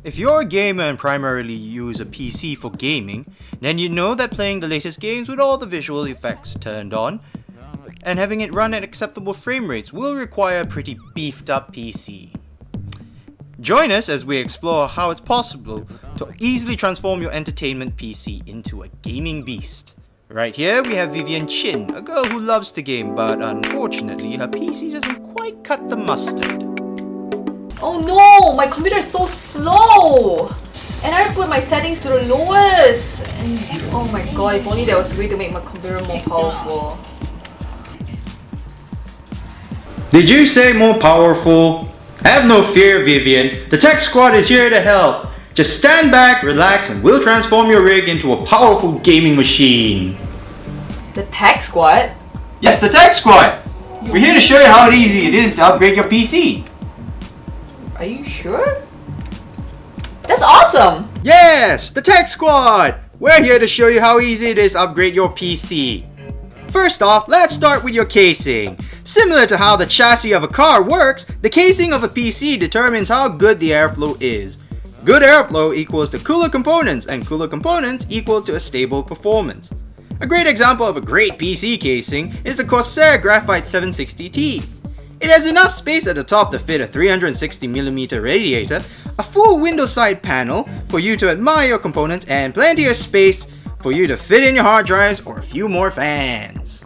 If you're a gamer and primarily use a PC for gaming, then you know that playing the latest games with all the visual effects turned on and having it run at acceptable frame rates will require a pretty beefed up PC. Join us as we explore how it's possible to easily transform your entertainment PC into a gaming beast. Right here we have Vivienne Chin, a girl who loves to game, but unfortunately her PC doesn't quite cut the mustard. Oh no, my computer is so slow! And I put my settings to the lowest! And oh my god, if only there was a way to make my computer more powerful. Did you say more powerful? Have no fear, Vivienne. The Tech Squad is here to help. Just stand back, relax, and we'll transform your rig into a powerful gaming machine. The Tech Squad? Yes, the Tech Squad! We're here to show you how easy it is to upgrade your PC. Are you sure? That's awesome! Yes, the Tech Squad! We're here to show you how easy it is to upgrade your PC. First off, let's start with your casing. Similar to how the chassis of a car works, the casing of a PC determines how good the airflow is. Good airflow equals to cooler components, and cooler components equal to a stable performance. A great example of a great PC casing is the Corsair Graphite 760T. It has enough space at the top to fit a 360mm radiator, a full window side panel for you to admire your components, and plenty of space for you to fit in your hard drives or a few more fans.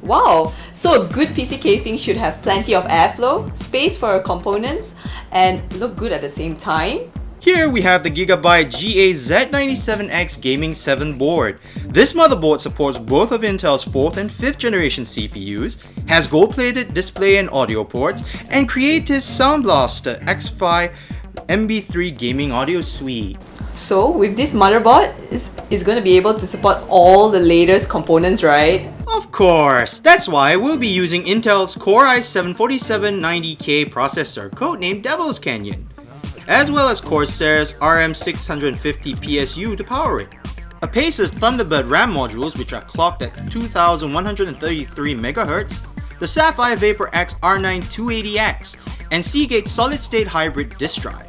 Wow, so a good PC casing should have plenty of airflow, space for your components, and look good at the same time. Here we have the Gigabyte GA-Z97X Gaming 7 board. This motherboard supports both of Intel's 4th and 5th generation CPUs, has gold-plated display and audio ports, and Creative Sound Blaster X5 MB3 gaming audio suite. So with this motherboard, it's going to be able to support all the latest components, right? Of course! That's why we'll be using Intel's Core i7-4790K processor, codenamed Devil's Canyon, as well as Corsair's RM650 PSU to power it. Apace's Thunderbird RAM modules, which are clocked at 2133 MHz, the Sapphire Vapor X R9 280X, and Seagate solid-state hybrid disk drive.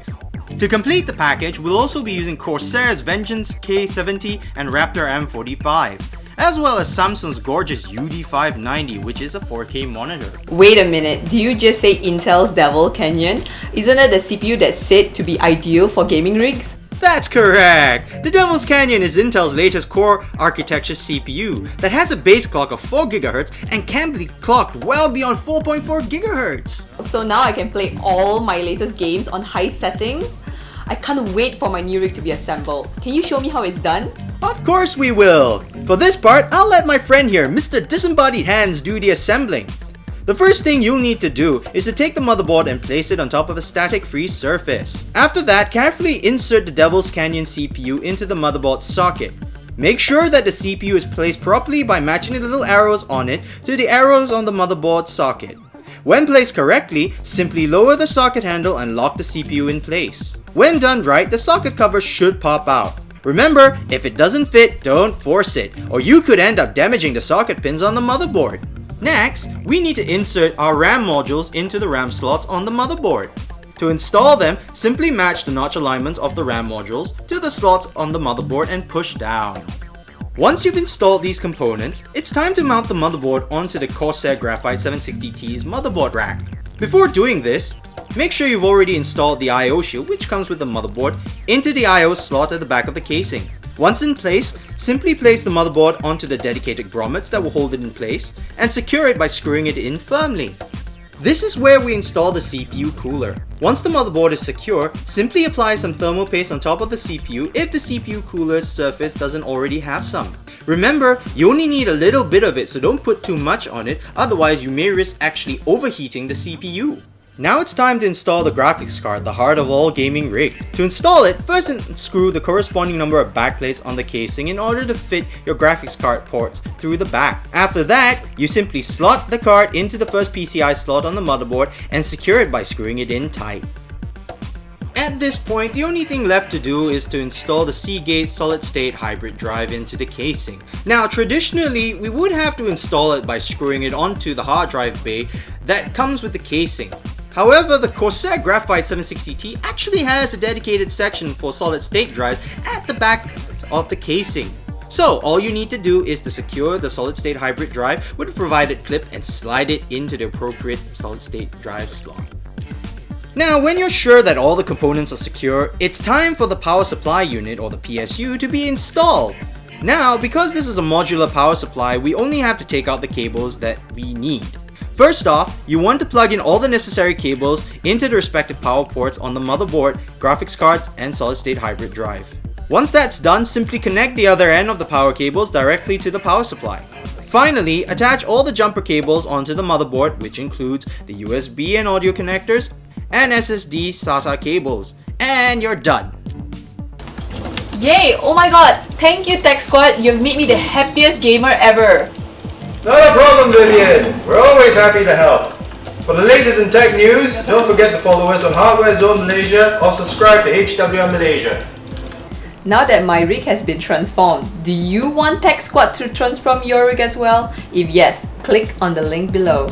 To complete the package, we'll also be using Corsair's Vengeance K70 and Raptor M45, as well as Samsung's gorgeous UD590, which is a 4K monitor. Wait a minute, did you just say Intel's Devil Canyon? Isn't it a CPU that's said to be ideal for gaming rigs? That's correct! The Devil's Canyon is Intel's latest core architecture CPU that has a base clock of 4 GHz and can be clocked well beyond 4.4 GHz. So now I can play all my latest games on high settings? I can't wait for my new rig to be assembled. Can you show me how it's done? Of course we will! For this part, I'll let my friend here, Mr. Disembodied Hands, do the assembling. The first thing you'll need to do is to take the motherboard and place it on top of a static-free surface. After that, carefully insert the Devil's Canyon CPU into the motherboard socket. Make sure that the CPU is placed properly by matching the little arrows on it to the arrows on the motherboard socket. When placed correctly, simply lower the socket handle and lock the CPU in place. When done right, the socket cover should pop out. Remember, if it doesn't fit, don't force it, or you could end up damaging the socket pins on the motherboard. Next, we need to insert our RAM modules into the RAM slots on the motherboard. To install them, simply match the notch alignments of the RAM modules to the slots on the motherboard and push down. Once you've installed these components, it's time to mount the motherboard onto the Corsair Graphite 760T's motherboard rack. Before doing this, make sure you've already installed the I/O shield, which comes with the motherboard, into the I/O slot at the back of the casing. Once in place, simply place the motherboard onto the dedicated grommets that will hold it in place and secure it by screwing it in firmly. This is where we install the CPU cooler. Once the motherboard is secure, simply apply some thermal paste on top of the CPU if the CPU cooler's surface doesn't already have some. Remember, you only need a little bit of it, so don't put too much on it, otherwise you may risk actually overheating the CPU. Now it's time to install the graphics card, the heart of all gaming rigs. To install it, first unscrew the corresponding number of backplates on the casing in order to fit your graphics card ports through the back. After that, you simply slot the card into the first PCI slot on the motherboard and secure it by screwing it in tight. At this point, the only thing left to do is to install the Seagate solid-state hybrid drive into the casing. Now, traditionally, we would have to install it by screwing it onto the hard drive bay that comes with the casing. However, the Corsair Graphite 760T actually has a dedicated section for solid-state drives at the back of the casing. So, all you need to do is to secure the solid-state hybrid drive with a provided clip and slide it into the appropriate solid-state drive slot. Now, when you're sure that all the components are secure, it's time for the power supply unit, or the PSU, to be installed. Now, because this is a modular power supply, we only have to take out the cables that we need. First off, you want to plug in all the necessary cables into the respective power ports on the motherboard, graphics cards, and solid-state hybrid drive. Once that's done, simply connect the other end of the power cables directly to the power supply. Finally, attach all the jumper cables onto the motherboard, which includes the USB and audio connectors, and SSD SATA cables, and you're done. Yay! Oh my god! Thank you, Tech Squad. You've made me the happiest gamer ever. Not a problem, Vivienne. We're always happy to help. For the latest in tech news, don't forget to follow us on Hardware Zone Malaysia or subscribe to HWM Malaysia. Now that my rig has been transformed, do you want Tech Squad to transform your rig as well? If yes, click on the link below.